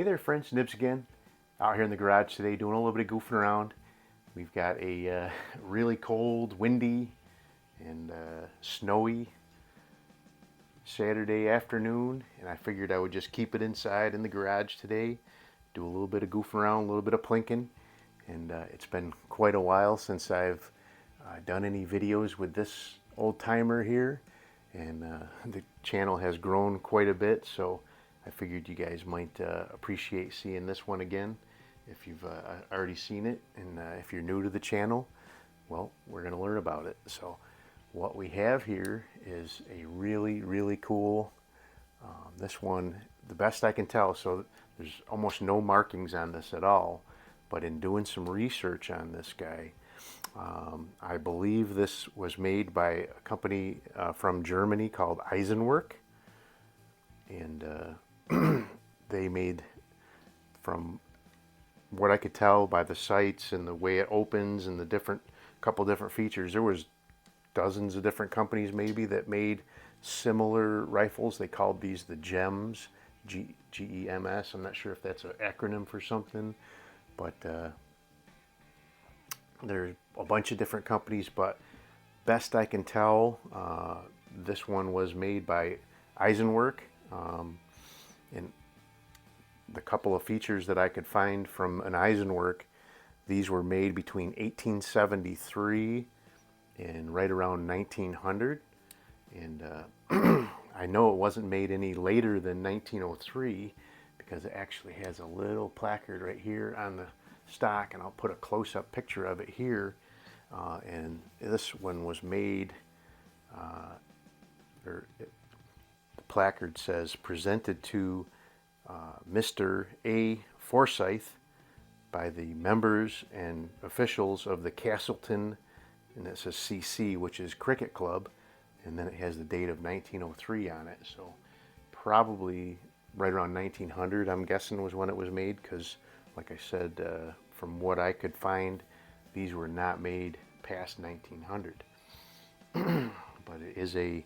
there friends, Nibs again. Out here in the garage today doing a little bit of goofing around. We've got a really cold, windy, and snowy Saturday afternoon, and I figured I would just keep it inside in the garage today, do a little bit of goofing around, a little bit of plinking, and it's been quite a while since I've done any videos with this old timer here, and the channel has grown quite a bit, so I figured you guys might appreciate seeing this one again if you've already seen it, and if you're new to the channel, well, we're going to learn about it. So what we have here is a really cool, this one, the best I can tell, so there's almost no markings on this at all, but in doing some research on this guy, I believe this was made by a company from Germany called Eisenwerke, and they made, from what I could tell by the sights and the way it opens and the couple different features, there was dozens of different companies maybe that made similar rifles. They called these the Gems, G-E-M-S. I'm not sure if that's an acronym for something, but there's a bunch of different companies, but best I can tell, this one was made by Eisenwerke, and the couple of features that I could find from an Eisenwerke, these were made between 1873 and right around 1900, and I know it wasn't made any later than 1903 because it actually has a little placard right here on the stock, and I'll put a close-up picture of it here, and this one was made, the placard says presented to Mr. A. Forsyth by the members and officials of the Castleton, and it says CC, which is Cricket Club, and then it has the date of 1903 on it, so probably right around 1900, I'm guessing, was when it was made, because like I said, from what I could find, these were not made past 1900. But it is a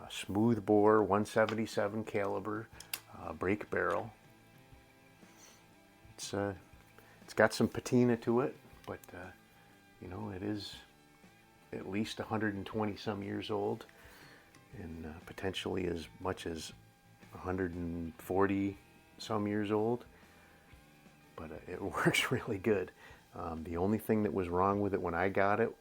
smooth bore 177 caliber break barrel. It's got some patina to it, but you know, it is at least 120 some years old, and potentially as much as 140 some years old, but it works really good. The only thing that was wrong with it when I got it,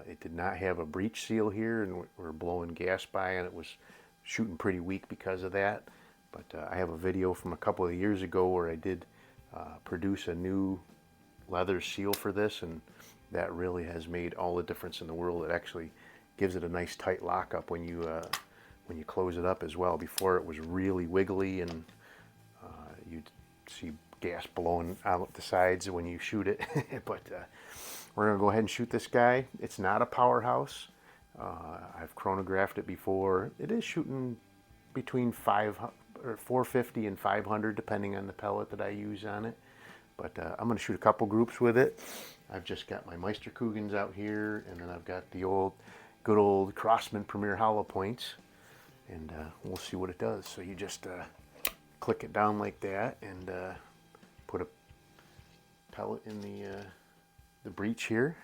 it did not have a breech seal here, and we're blowing gas by, and it was shooting pretty weak because of that. But I have a video from a couple of years ago where I did produce a new leather seal for this, and that really has made all the difference in the world. It actually gives it a nice tight lockup when you close it up as well. Before, it was really wiggly, and you'd see gas blowing out the sides when you shoot it. But we're gonna go ahead and shoot this guy. It's not a powerhouse. I've chronographed it before. It is shooting between 450 and 500, depending on the pellet that I use on it. But I'm going to shoot a couple groups with it. I've just got my Meisterkugels out here, and then I've got the good old Crossman Premier hollow points, and we'll see what it does. So you just click it down like that, and put a pellet in the breech here.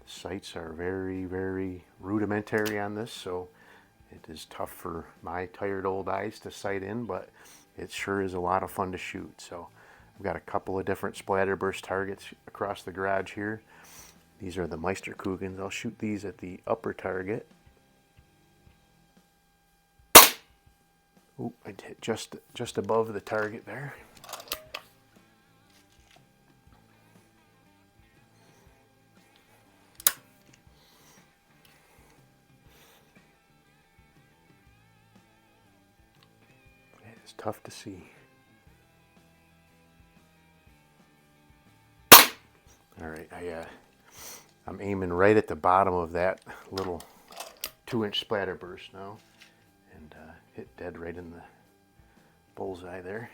Sights are very rudimentary on this, so it is tough for my tired old eyes to sight in, but it sure is a lot of fun to shoot. So I've got a couple of different splatterburst targets across the garage here. These are the Meisterkugels. I'll shoot these at the upper target. Oop, I hit just above the target there. It's tough to see. All right, I'm aiming right at the bottom of that little 2-inch splatterburst now, and hit dead right in the bullseye there.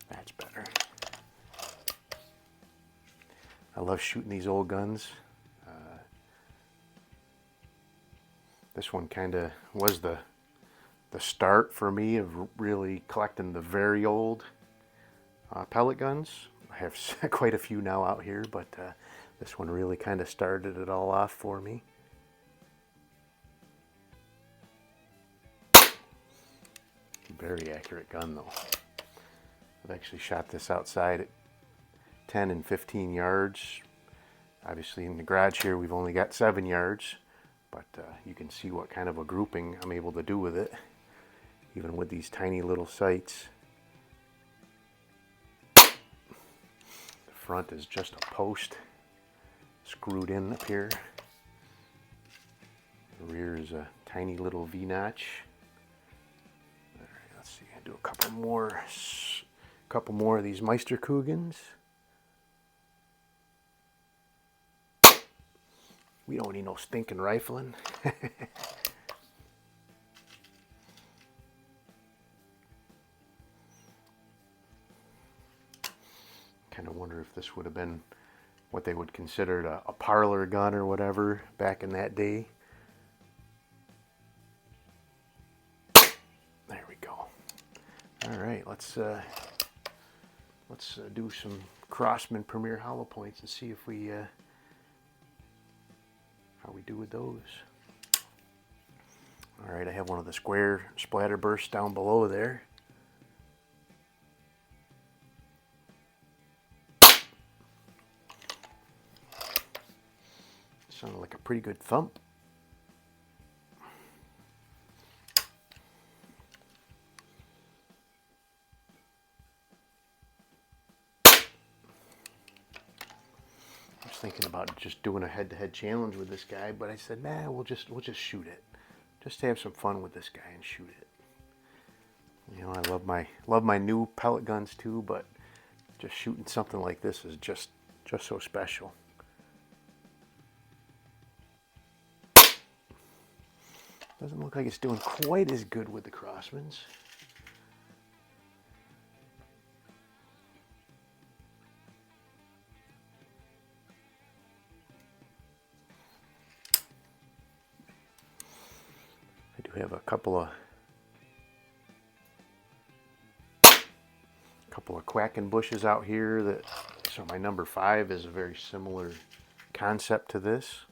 That's better. I love shooting these old guns. This one kind of was the start for me of really collecting the very old pellet guns. I have quite a few now out here, but this one really kind of started it all off for me. Very accurate gun though. I've actually shot this outside at 10 and 15 yards. Obviously in the garage here we've only got 7 yards, but you can see what kind of a grouping I'm able to do with it, even with these tiny little sights. The front is just a post screwed in up here. The rear is a tiny little V-notch. All right, let's see, I'll do a couple more of these Meisterkugels. We don't need no stinking rifling. Kind of wonder if this would have been what they would consider a parlor gun or whatever back in that day. There we go. All right, let's do some Crossman Premier hollow points and see if we how we do with those. All right, I have one of the square splatter bursts down below there. Sounded like a pretty good thump. I was thinking about just doing a head-to-head challenge with this guy, but I said, nah, we'll just shoot it. Just have some fun with this guy and shoot it. You know, I love my new pellet guns too, but just shooting something like this is just so special. Doesn't look like it's doing quite as good with the Crossmans. I do have a couple of quacking bushes out here so my number 5 is a very similar concept to this.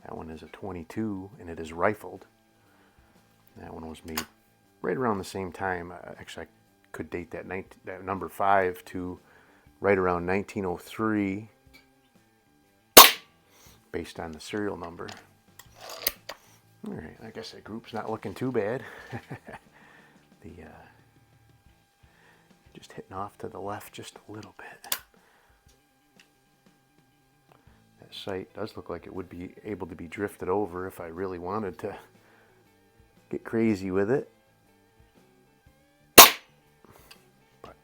That one is a 22 and it is rifled. That one was made right around the same time. Actually, I could date that number 5 to right around 1903, based on the serial number. All right, I guess that group's not looking too bad. Just hitting off to the left just a little bit. That sight does look like it would be able to be drifted over if I really wanted to get crazy with it. But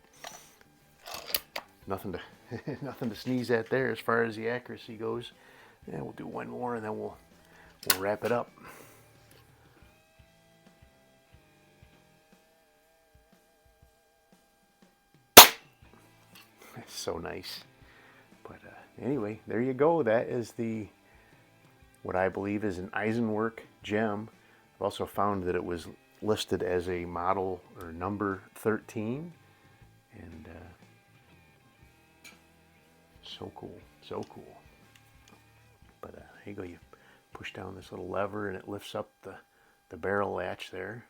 nothing to sneeze at there as far as the accuracy goes. Yeah, we'll do one more and then we'll wrap it up. So nice. But anyway, there you go. That is what I believe is an Eisenwerke Gem. I've also found that it was listed as a model or number 13, and so cool, so cool. But here you go. You push down this little lever and it lifts up the barrel latch there.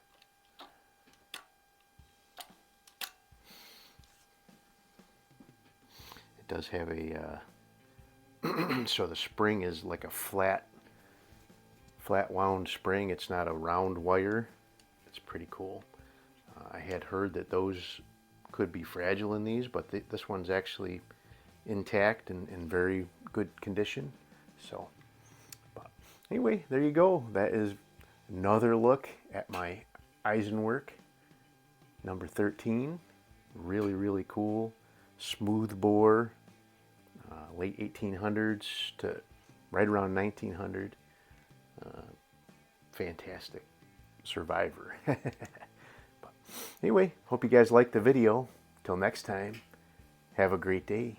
Does have a so the spring is like a flat wound spring. It's not a round wire. It's pretty cool. I had heard that those could be fragile in these, but this one's actually intact and in very good condition. So, but anyway, there you go. That is another look at my Eisenwerke number 13. Really, really cool. Smooth bore. Late 1800s to right around 1900. Fantastic survivor. But anyway, hope you guys liked the video. Till next time, have a great day.